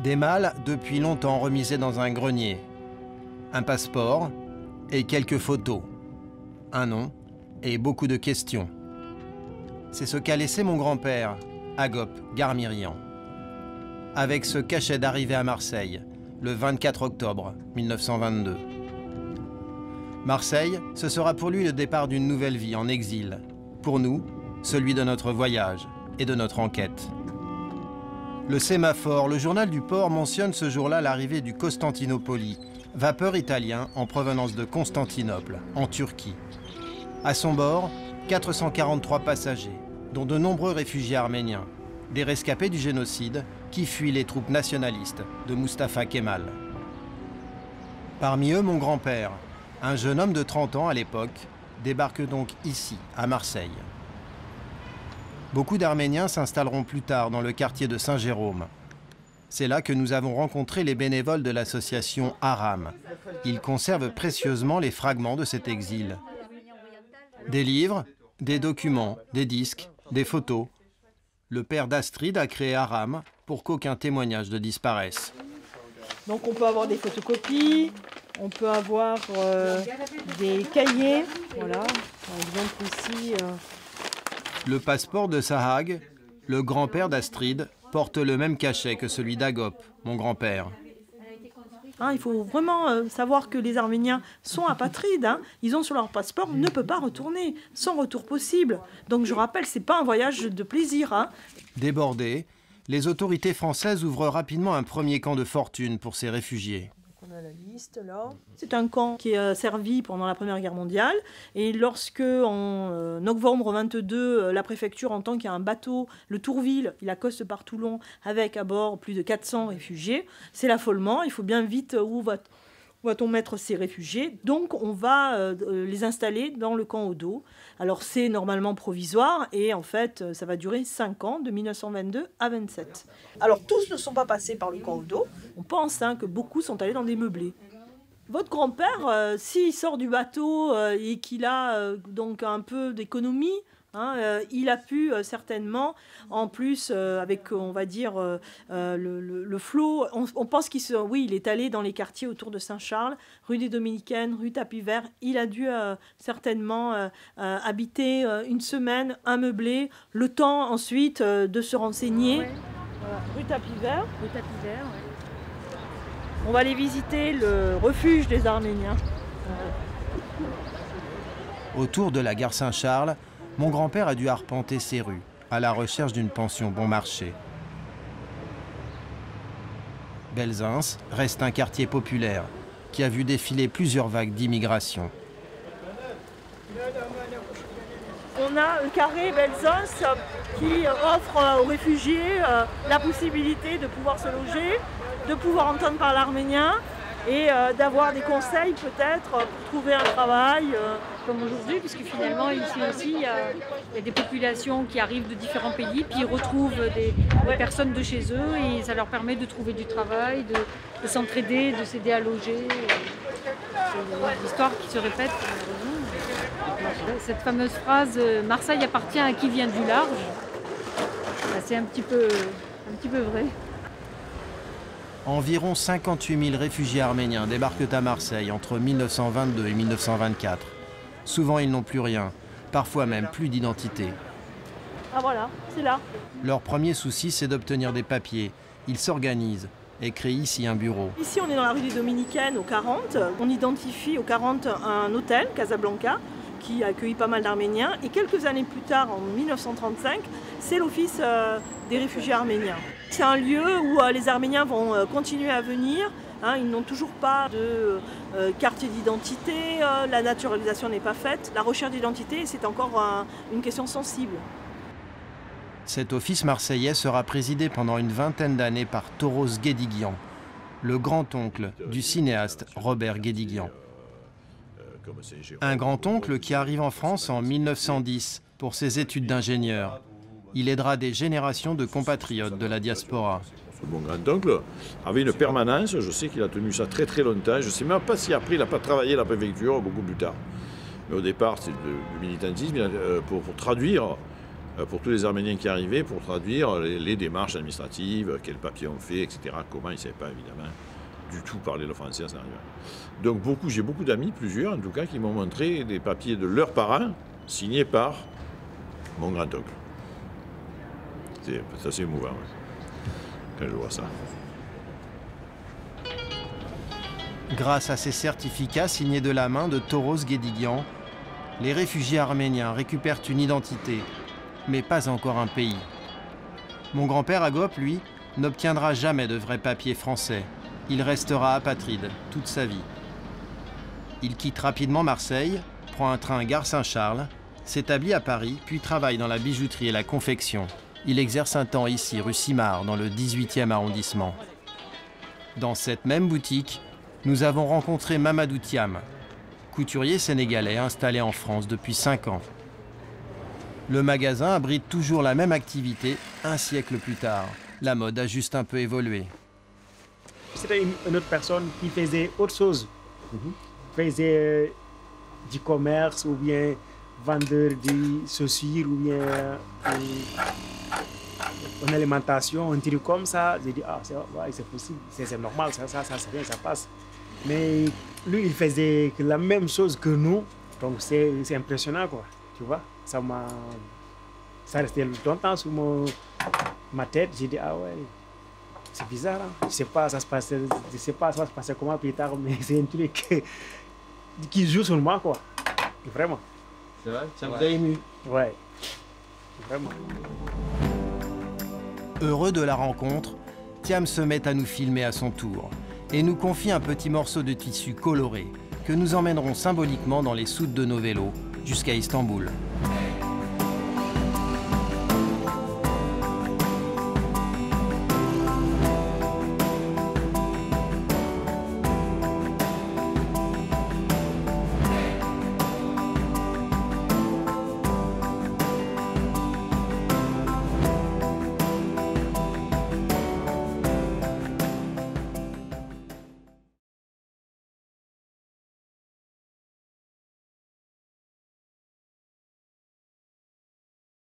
Des malles depuis longtemps remisées dans un grenier. Un passeport et quelques photos. Un nom et beaucoup de questions. C'est ce qu'a laissé mon grand-père, Agop Garmirian. Avec ce cachet d'arrivée à Marseille, le 24 octobre 1922. Marseille, ce sera pour lui le départ d'une nouvelle vie en exil. Pour nous, celui de notre voyage et de notre enquête. Le Sémaphore, le journal du port, mentionne ce jour-là l'arrivée du Costantinopoli, vapeur italien en provenance de Constantinople, en Turquie. À son bord, 443 passagers, dont de nombreux réfugiés arméniens, des rescapés du génocide qui fuient les troupes nationalistes de Mustafa Kemal. Parmi eux, mon grand-père, un jeune homme de 30 ans à l'époque, débarque donc ici, à Marseille. Beaucoup d'Arméniens s'installeront plus tard dans le quartier de Saint-Jérôme. C'est là que nous avons rencontré les bénévoles de l'association Aram. Ils conservent précieusement les fragments de cet exil. Des livres, des documents, des disques, des photos. Le père d'Astrid a créé Aram pour qu'aucun témoignage ne disparaisse. Donc on peut avoir des photocopies, on peut avoir des cahiers. Voilà, par exemple ici... Le passeport de Sahag, le grand-père d'Astrid, porte le même cachet que celui d'Agop, mon grand-père. Il faut vraiment savoir que les Arméniens sont apatrides. Ils ont sur leur passeport, ne peut pas retourner, sans retour possible. Donc je rappelle, ce n'est pas un voyage de plaisir. Débordés, les autorités françaises ouvrent rapidement un premier camp de fortune pour ces réfugiés. On a la liste là. C'est un camp qui a servi pendant la Première Guerre mondiale. Et lorsque, en novembre 22, la préfecture entend qu'il y a un bateau, le Tourville, il accoste par Toulon, avec à bord plus de 400 réfugiés, c'est l'affolement. Il faut bien vite où va-t-on mettre ces réfugiés. Donc on va les installer dans le camp Odo. Alors c'est normalement provisoire et en fait ça va durer 5 ans, de 1922 à 27. Alors tous ne sont pas passés par le camp Odo. On pense que beaucoup sont allés dans des meublés. Votre grand-père, s'il sort du bateau et qu'il a donc un peu d'économie, il a pu certainement, en plus avec, on va dire, le flot, on pense il est allé dans les quartiers autour de Saint-Charles, rue des Dominicaines, rue Tapis-Vert. Il a dû certainement habiter une semaine, un meublé, le temps ensuite de se renseigner. Ouais. Voilà. Rue Tapis-Vert. Rue Tapis-Vert, ouais. On va aller visiter le refuge des Arméniens. Autour de la gare Saint-Charles, mon grand-père a dû arpenter ces rues, à la recherche d'une pension bon marché. Belzins reste un quartier populaire qui a vu défiler plusieurs vagues d'immigration. On a le carré Belzins qui offre aux réfugiés la possibilité de pouvoir se loger, de pouvoir entendre parler arménien et d'avoir des conseils peut-être pour trouver un travail. Comme aujourd'hui, puisque finalement ici aussi il y a des populations qui arrivent de différents pays, puis ils retrouvent des personnes de chez eux et ça leur permet de trouver du travail, de s'entraider, de s'aider à loger. C'est l'histoire qui se répète. Cette fameuse phrase « Marseille appartient à qui vient du large », c'est un petit peu vrai. Environ 58 000 réfugiés arméniens débarquent à Marseille entre 1922 et 1924. Souvent, ils n'ont plus rien, parfois même plus d'identité. Ah voilà, c'est là. Leur premier souci, c'est d'obtenir des papiers. Ils s'organisent et créent ici un bureau. Ici, on est dans la rue des Dominicaines, au 40. On identifie au 40 un hôtel, Casablanca, qui accueille pas mal d'Arméniens. Et quelques années plus tard, en 1935, c'est l'Office des réfugiés arméniens. C'est un lieu où les Arméniens vont continuer à venir. Ils n'ont toujours pas de carte d'identité, la naturalisation n'est pas faite. La recherche d'identité, c'est encore une question sensible. Cet office marseillais sera présidé pendant une vingtaine d'années par Toros Guédiguian, le grand-oncle du cinéaste Robert Guédiguian. Un grand-oncle qui arrive en France en 1910 pour ses études d'ingénieur. Il aidera des générations de compatriotes de la diaspora. Mon grand-oncle avait une permanence, je sais qu'il a tenu ça très très longtemps. Je ne sais même pas si après il n'a pas travaillé à la préfecture beaucoup plus tard. Mais au départ, c'est du militantisme pour traduire pour tous les Arméniens qui arrivaient, pour traduire les démarches administratives, quels papiers on fait, etc. Comment, ils ne savaient pas, évidemment, du tout parler le français à cet arrivant. Donc j'ai beaucoup d'amis, plusieurs en tout cas, qui m'ont montré des papiers de leurs parents, signés par mon grand-oncle. C'est assez émouvant, quand je vois ça. Grâce à ces certificats signés de la main de Toros Guédiguian, les réfugiés arméniens récupèrent une identité, mais pas encore un pays. Mon grand-père Agop, lui, n'obtiendra jamais de vrais papiers français. Il restera apatride toute sa vie. Il quitte rapidement Marseille, prend un train gare Saint-Charles, s'établit à Paris, puis travaille dans la bijouterie et la confection. Il exerce un temps ici, rue Simard, dans le 18e arrondissement. Dans cette même boutique, nous avons rencontré Mamadou Thiam, couturier sénégalais installé en France depuis 5 ans. Le magasin abrite toujours la même activité un siècle plus tard. La mode a juste un peu évolué. C'était une autre personne qui faisait autre chose. Faisait du commerce ou bien vendeur de chaussures ou bien en alimentation, un truc comme ça. J'ai dit, ah, c'est possible, c'est normal, ça c'est bien, ça passe. Mais lui, il faisait la même chose que nous, donc c'est impressionnant, quoi, tu vois. Ça restait longtemps sur ma tête, j'ai dit, ah ouais, c'est bizarre, hein? Je sais pas, ça se passait comment plus tard, mais c'est un truc qui joue sur moi, quoi, vraiment. C'est vrai? Ça vous a ému? Ouais, vraiment. Heureux de la rencontre, Thiam se met à nous filmer à son tour et nous confie un petit morceau de tissu coloré que nous emmènerons symboliquement dans les soutes de nos vélos jusqu'à Istanbul.